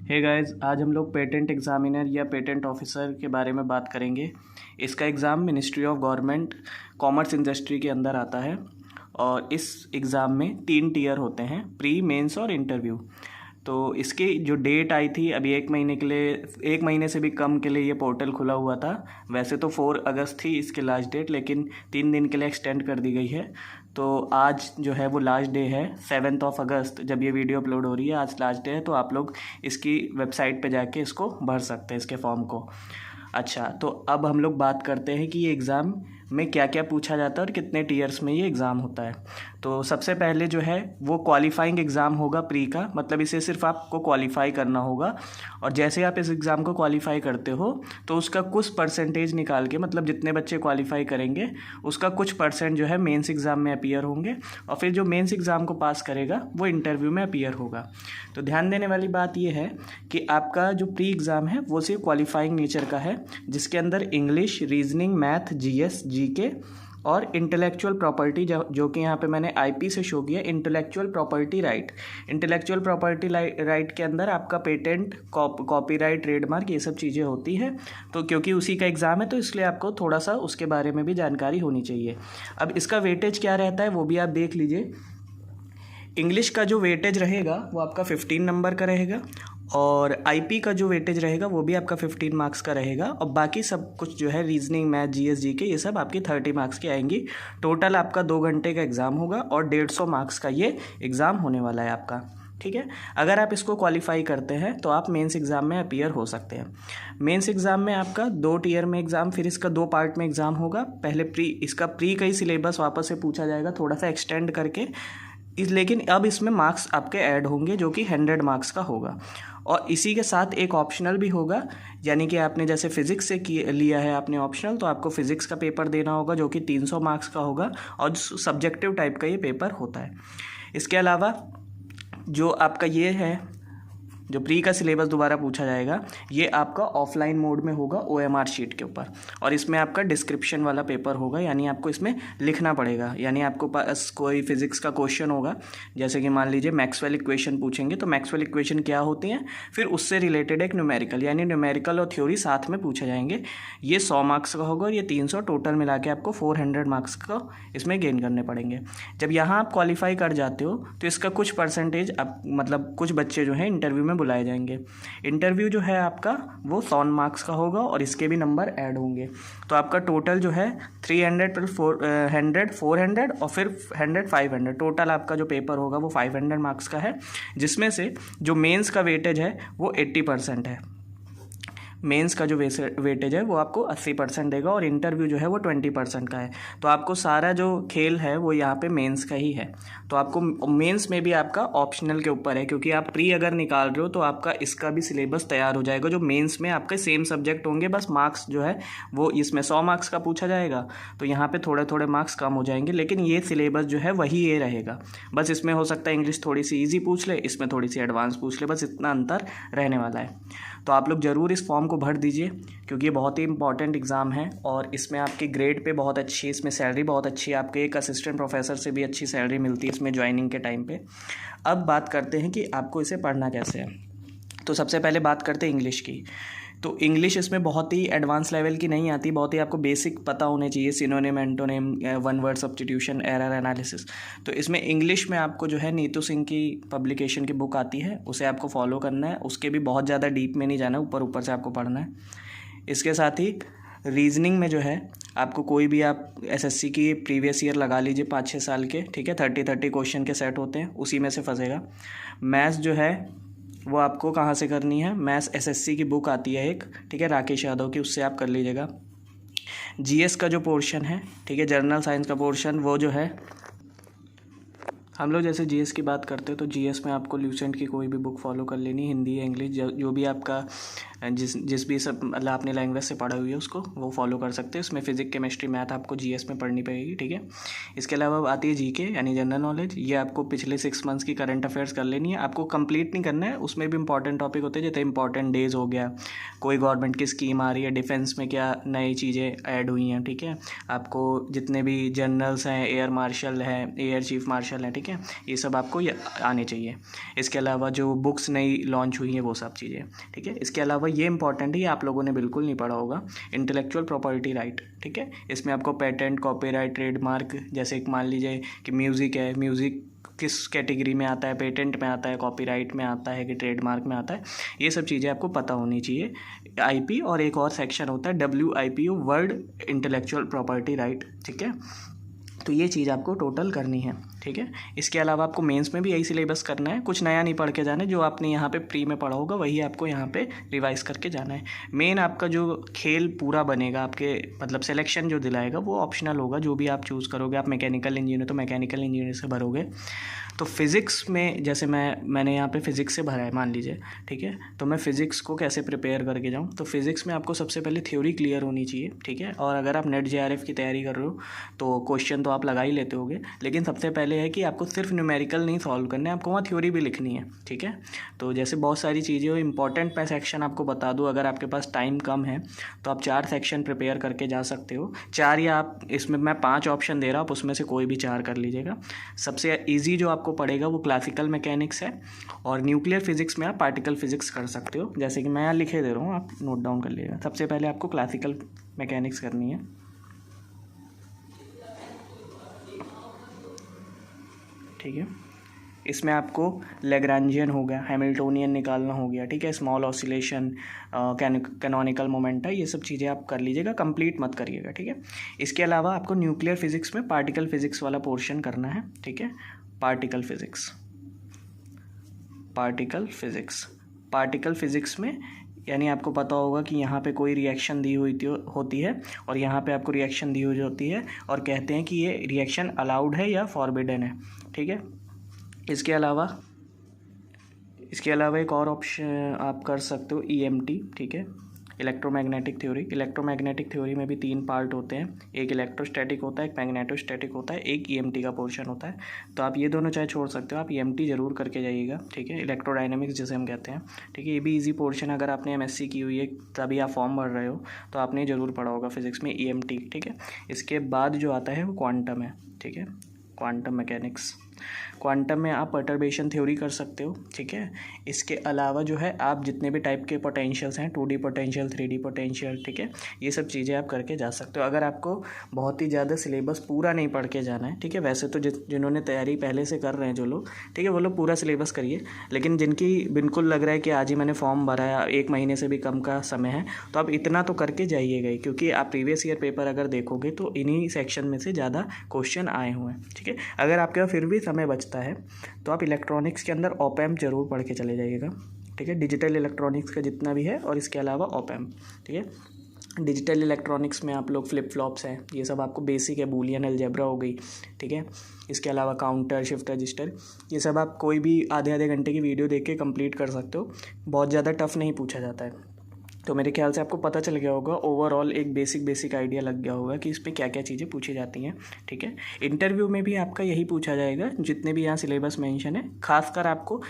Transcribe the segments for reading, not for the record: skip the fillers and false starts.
Hey guys, आज हम लोग पेटेंट एग्जामिनर या पेटेंट ऑफिसर के बारे में बात करेंगे। इसका exam ministry of government commerce industry के अंदर आता है और इस एग्ज़ाम में 3 टियर होते हैं, प्री, मेंस और इंटरव्यू। तो इसकी जो डेट आई थी अभी 1 महीने के लिए, 1 महीने से भी कम के लिए ये पोर्टल खुला हुआ था। वैसे तो 4 अगस्त थी इसकी लास्ट डेट, लेकिन 3 दिन के लिए एक्सटेंड कर दी गई है। तो आज जो है वो लास्ट डे है, 7 अगस्त, जब ये वीडियो अपलोड हो रही है आज लास्ट डे है। तो आप लोग इसकी वेबसाइट पे जाके इसको भर सकते हैं, इसके फॉर्म को। अच्छा, तो अब हम लोग बात करते हैं कि ये एग्ज़ाम में क्या क्या पूछा जाता है और कितने टीयर्स में ये एग्ज़ाम होता है। तो सबसे पहले जो है वो क्वालिफाइंग एग्ज़ाम होगा प्री का, मतलब इसे सिर्फ आपको क्वालिफाई करना होगा। और जैसे आप इस एग्ज़ाम को क्वालिफाई करते हो तो उसका कुछ परसेंटेज निकाल के, मतलब जितने बच्चे क्वालिफाई करेंगे उसका कुछ परसेंट जो है मेंस एग्ज़ाम में अपीयर होंगे, और फिर जो मेंस एग्ज़ाम को पास करेगा वो इंटरव्यू में अपीयर होगा। तो ध्यान देने वाली बात यह है कि आपका जो प्री एग्ज़ाम है वो सिर्फ क्वालिफाइंग नेचर का है, जिसके अंदर English, reasoning, math, GS, GK और इंटेलेक्चुअल प्रॉपर्टी, जो कि यहाँ पे मैंने आईपी से शो किया, intellectual property right. Intellectual property right के अंदर आपका पेटेंट, कॉपीराइट, ट्रेडमार्क, ये सब चीज़ें होती है। तो क्योंकि उसी का एग्ज़ाम है तो इसलिए आपको थोड़ा सा उसके बारे में भी जानकारी होनी चाहिए। अब इसका वेटेज क्या रहता है वो भी आप देख लीजिए। इंग्लिश का जो वेटेज रहेगा वो आपका 15 नंबर का रहेगा, और आईपी का जो वेटेज रहेगा वो भी आपका 15 मार्क्स का रहेगा, और बाकी सब कुछ जो है रीजनिंग, मैथ, जीएस, जीके, ये सब आपकी 30 मार्क्स की आएंगी। टोटल आपका 2 घंटे का एग्ज़ाम होगा और 150 मार्क्स का ये एग्ज़ाम होने वाला है आपका। ठीक है, अगर आप इसको क्वालिफाई करते हैं तो आप मेंस एग्ज़ाम में अपीयर हो सकते हैं। मेंस एग्ज़ाम में आपका 2 टियर में एग्ज़ाम, फिर इसका 2 पार्ट में एग्ज़ाम होगा। पहले इसका प्री का ही सिलेबस वापस से पूछा जाएगा, थोड़ा सा एक्सटेंड करके लेकिन अब इसमें मार्क्स आपके ऐड होंगे जो कि 100 मार्क्स का होगा। और इसी के साथ एक ऑप्शनल भी होगा, यानी कि आपने जैसे फिज़िक्स से लिया है आपने ऑप्शनल, तो आपको फिज़िक्स का पेपर देना होगा जो कि 300 मार्क्स का होगा, और सब्जेक्टिव टाइप का ये पेपर होता है। इसके अलावा जो आपका ये है, जो प्री का सिलेबस दोबारा पूछा जाएगा, ये आपका ऑफलाइन मोड में होगा ओएमआर शीट के ऊपर, और इसमें आपका डिस्क्रिप्शन वाला पेपर होगा, यानी आपको इसमें लिखना पड़ेगा। यानी आपको पास कोई फिजिक्स का क्वेश्चन होगा, जैसे कि मान लीजिए मैक्सवेल इक्वेशन पूछेंगे, तो मैक्सवेल इक्वेशन क्या होती हैं, फिर उससे रिलेटेड एक न्यूमेरिकल, यानी न्यूमेरिकल और थ्योरी साथ में पूछे जाएंगे। ये 100 मार्क्स का होगा और ये 300, टोटल मिला के आपको 400 मार्क्स का इसमें गेन करने पड़ेंगे। जब यहाँ आप क्वालिफाई कर जाते हो तो इसका कुछ परसेंटेज, मतलब कुछ बच्चे जो हैं इंटरव्यू में बुलाए जाएंगे। इंटरव्यू जो है आपका वो 100 मार्क्स का होगा और इसके भी नंबर ऐड होंगे। तो आपका टोटल जो है 300 + 400 400 और फिर 100 500, टोटल आपका जो पेपर होगा वो 500 मार्क्स का है, जिसमें से जो मेंस का वेटेज है वो 80% है। मेंस का जो वेटेज है वो आपको 80% देगा, और इंटरव्यू जो है वो 20% का है। तो आपको सारा जो खेल है वो यहाँ पे मेंस का ही है। तो आपको मेंस में भी आपका ऑप्शनल के ऊपर है, क्योंकि आप प्री अगर निकाल रहे हो तो आपका इसका भी सिलेबस तैयार हो जाएगा। जो मेंस में आपके सेम सब्जेक्ट होंगे, बस मार्क्स जो है वो इसमें 100 मार्क्स का पूछा जाएगा, तो यहाँ पर थोड़े थोड़े मार्क्स कम हो जाएंगे, लेकिन ये सिलेबस जो है वही ये रहेगा। बस इसमें हो सकता है इंग्लिश थोड़ी सी ईजी पूछ ले, इसमें थोड़ी सी एडवांस पूछ ले, बस इतना अंतर रहने वाला है। तो आप लोग ज़रूर इस फॉर्म को भर दीजिए, क्योंकि ये बहुत ही इंपॉर्टेंट एग्ज़ाम है, और इसमें आपकी ग्रेड पे बहुत अच्छी है, इसमें सैलरी बहुत अच्छी है, आपके एक असिस्टेंट प्रोफेसर से भी अच्छी सैलरी मिलती है इसमें ज्वाइनिंग के टाइम पे। अब बात करते हैं कि आपको इसे पढ़ना कैसे है। तो सबसे पहले बात करते हैं इंग्लिश की। तो इंग्लिश इसमें बहुत ही एडवांस लेवल की नहीं आती, बहुत ही आपको बेसिक पता होने चाहिए, synonym, antonym, one word substitution, error analysis. तो इसमें इंग्लिश में आपको जो है नीतू सिंह की पब्लिकेशन की बुक आती है, उसे आपको फॉलो करना है। उसके भी बहुत ज़्यादा डीप में नहीं जाना है, ऊपर ऊपर से आपको पढ़ना है। इसके साथ ही रीजनिंग में जो है आपको कोई भी, आप एसएससी की प्रीवियस ईयर लगा लीजिए 5-6 साल के, ठीक है, 30 क्वेश्चन के सेट होते हैं, उसी में से फंसेगा। मैथ्स जो है वो आपको कहाँ से करनी है, मैथ्स एसएससी की बुक आती है एक, ठीक है, राकेश यादव की, उससे आप कर लीजिएगा। जीएस का जो पोर्शन है, ठीक है, जनरल साइंस का पोर्शन, वो जो है हम लोग जैसे जीएस की बात करते हैं तो जीएस में आपको ल्यूसेंट की कोई भी बुक फॉलो कर लेनी, हिंदी या इंग्लिश, जो भी आपका जिस भी सब मतलब आपने लैंग्वेज से पढ़ा हुई है उसको वो फॉलो कर सकते हैं। इसमें फिजिक्स, केमिस्ट्री, मैथ आपको जीएस में पढ़नी पड़ेगी, ठीक है। इसके अलावा आती है जीके, यानी जनरल नॉलेज। ये आपको पिछले 6 मंथ्स की करंट अफेयर्स कर लेनी है, आपको कंप्लीट नहीं करना है, उसमें भी इंपॉर्टेंट टॉपिक होते हैं, जैसे इंपॉर्टेंट डेज हो गया, कोई गवर्नमेंट की स्कीम आ रही है, डिफेंस में क्या नई चीज़ें ऐड हुई हैं, ठीक है। आपको जितने भी जनरल्स हैं, एयर मार्शल है, एयर चीफ मार्शल है, ठीक है, ठीक है, ये सब आपको आने चाहिए। इसके अलावा जो बुक्स नई लॉन्च हुई हैं वो सब चीज़ें, ठीक है। इसके अलावा ये इंपॉर्टेंट है, ये आप लोगों ने बिल्कुल नहीं पढ़ा होगा, इंटेलेक्चुअल प्रॉपर्टी राइट, ठीक है। इसमें आपको पेटेंट, कॉपीराइट, ट्रेडमार्क, जैसे मान लीजिए कि म्यूज़िक है, म्यूज़िक किस कैटेगरी में आता है, पेटेंट में आता है, कॉपीराइट में आता है कि ट्रेडमार्क में आता है, ये सब चीज़ें आपको पता होनी चाहिए। आईपी और एक और सेक्शन होता है WIPO, world intellectual property right, ठीक है। तो ये चीज़ आपको टोटल करनी है, ठीक है। इसके अलावा आपको मेंस में भी यही सिलेबस करना है, कुछ नया नहीं पढ़ के जाना है, जो आपने यहाँ पे प्री में पढ़ा होगा वही आपको यहाँ पे रिवाइज करके जाना है। मेन आपका जो खेल पूरा बनेगा, आपके मतलब सिलेक्शन जो दिलाएगा वो ऑप्शनल होगा, जो भी आप चूज़ करोगे। आप मैकेनिकल इंजीनियर तो मैकेनिकल इंजीनियर से भरोगे, तो फिज़िक्स में जैसे मैंने यहाँ पे फ़िज़िक्स से भरा है मान लीजिए, ठीक है। तो मैं फ़िज़िक्स को कैसे प्रिपेयर करके जाऊँ, तो फ़िज़िक्स में आपको सबसे पहले थ्योरी क्लियर होनी चाहिए, ठीक है। और अगर आप नेट JRF की तैयारी कर रहे हो तो क्वेश्चन तो आप लगा ही लेते होगे, लेकिन सबसे पहले है कि आपको सिर्फ न्यूमेरिकल नहीं सॉल्व करने, आपको वहाँ थ्योरी भी लिखनी है, ठीक है। तो जैसे बहुत सारी चीज़ें हो, इंपॉर्टेंट मैं सेक्शन आपको बता दूँ, अगर आपके पास टाइम कम है तो आप 4 सेक्शन प्रिपेयर करके जा सकते हो, 4 या आप इसमें मैं 5 ऑप्शन दे रहा हूँ, आप उसमें से कोई भी 4 कर लीजिएगा। सबसे ईजी जो आपको पड़ेगा वो क्लासिकल मैकेनिक्स है, और न्यूक्लियर फिजिक्स में आप पार्टिकल फिजिक्स कर सकते हो, जैसे कि मैं यहाँ लिखे दे रहा हूँ, आप नोट डाउन कर लीजिएगा। सबसे पहले आपको क्लासिकल मैकेनिक्स करनी है, ठीक है। इसमें आपको लैग्रांजियन हो गया, हैमिल्टोनियन निकालना हो गया, ठीक है, स्मॉल ऑसिलेशन, कैनोनिकल मोमेंटा, ये सब चीज़ें आप कर लीजिएगा, कंप्लीट मत करिएगा, ठीक है। इसके अलावा आपको न्यूक्लियर फिजिक्स में पार्टिकल फिजिक्स वाला पोर्शन करना है, ठीक है। पार्टिकल फिजिक्स में यानी आपको पता होगा कि यहाँ पे कोई रिएक्शन दी हुई होती है और यहाँ पे आपको रिएक्शन दी हुई होती है, और कहते हैं कि ये रिएक्शन अलाउड है या फॉरबिडन है, ठीक है। इसके अलावा एक और ऑप्शन आप कर सकते हो EMT, ठीक है, इलेक्ट्रोमैग्नेटिक थ्योरी में भी 3 पार्ट होते हैं, एक इलेक्ट्रोस्टैटिक होता है, एक मैग्नेटोस्टैटिक होता है, एक EMT का पोर्शन होता है। तो आप ये दोनों चाहे छोड़ सकते हो, आप EMT ज़रूर करके जाइएगा, ठीक है, इलेक्ट्रोडायनेमिक्स जिसे हम कहते हैं, ठीक है। ये भी ईजी पोर्शन, अगर आपने MSc की हुई है तभी आप फॉर्म भर रहे हो तो आपने ज़रूर पढ़ा होगा फिजिक्स में EMT, ठीक है। इसके बाद जो आता है वो क्वांटम है, ठीक है, क्वांटम मैकेनिक्स। क्वांटम में आप परटर्बेशन थ्योरी कर सकते हो, ठीक है। इसके अलावा जो है आप जितने भी टाइप के पोटेंशियल्स हैं, 2D पोटेंशियल, 3D पोटेंशियल, ठीक है, ये सब चीज़ें आप करके जा सकते हो। अगर आपको बहुत ही ज़्यादा सिलेबस पूरा नहीं पढ़ के जाना है, ठीक है, वैसे तो जिन्होंने तैयारी पहले से कर रहे हैं जो लोग, ठीक है, वो लोग पूरा सिलेबस करिए, लेकिन जिनकी बिल्कुल लग रहा है कि आज ही मैंने फॉर्म भरा है, 1 महीने से भी कम का समय है, तो आप इतना तो करके जाइएगा ही, क्योंकि आप प्रीवियस ईयर पेपर अगर देखोगे तो इन्हीं सेक्शन में से ज़्यादा क्वेश्चन आए हुए हैं, ठीक है। अगर आपके पास फिर भी समय बचता है तो आप इलेक्ट्रॉनिक्स के अंदर ऑप-एम्प जरूर पढ़ के चले जाइएगा, ठीक है, डिजिटल इलेक्ट्रॉनिक्स का जितना भी है, और इसके अलावा ऑप-एम्प, ठीक है। डिजिटल इलेक्ट्रॉनिक्स में आप लोग फ्लिप फ्लॉप्स हैं, ये सब आपको बेसिक है, बूलियन अलजेब्रा हो गई, ठीक है। इसके अलावा काउंटर, शिफ्ट रजिस्टर, ये सब आप कोई भी आधे घंटे की वीडियो देख के कंप्लीट कर सकते हो, बहुत ज़्यादा टफ नहीं पूछा जाता है। तो मेरे ख्याल से आपको पता चल गया होगा, ओवरऑल एक बेसिक आइडिया लग गया होगा कि इसमें क्या क्या चीज़ें पूछी जाती हैं, ठीक है। इंटरव्यू में भी आपका यही पूछा जाएगा, जितने भी यहाँ सिलेबस मेंशन है। खासकर आपको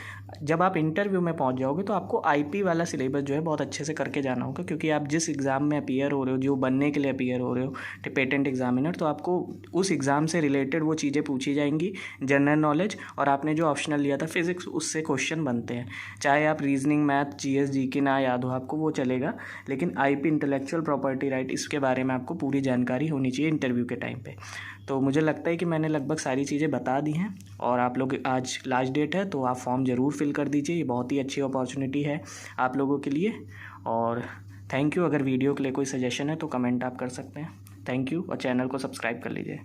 जब आप इंटरव्यू में पहुँच जाओगे तो आपको IP वाला सिलेबस जो है बहुत अच्छे से करके जाना होगा, क्योंकि आप जिस एग्ज़ाम में अपीयर हो रहे हो, जो बनने के लिए अपीयर हो रहे हो, पेटेंट एग्जामिनर, तो आपको उस एग्ज़ाम से रिलेटेड वो चीज़ें पूछी जाएंगी, जनरल नॉलेज, और आपने जो ऑप्शनल लिया था फिजिक्स, उससे क्वेश्चन बनते हैं। चाहे आप रीजनिंग, मैथ, GS GK ना याद हो आपको, वो चलेगा, लेकिन IP इंटेलेक्चुअल प्रॉपर्टी राइट, इसके बारे में आपको पूरी जानकारी होनी चाहिए इंटरव्यू के टाइम पे। तो मुझे लगता है कि मैंने लगभग सारी चीज़ें बता दी हैं, और आप लोग, आज लास्ट डेट है तो आप फॉर्म ज़रूर फिल कर दीजिए, ये बहुत ही अच्छी अपॉर्चुनिटी है आप लोगों के लिए। और थैंक यू। अगर वीडियो के लिए कोई सजेशन है तो कमेंट आप कर सकते हैं। थैंक यू, और चैनल को सब्सक्राइब कर लीजिए।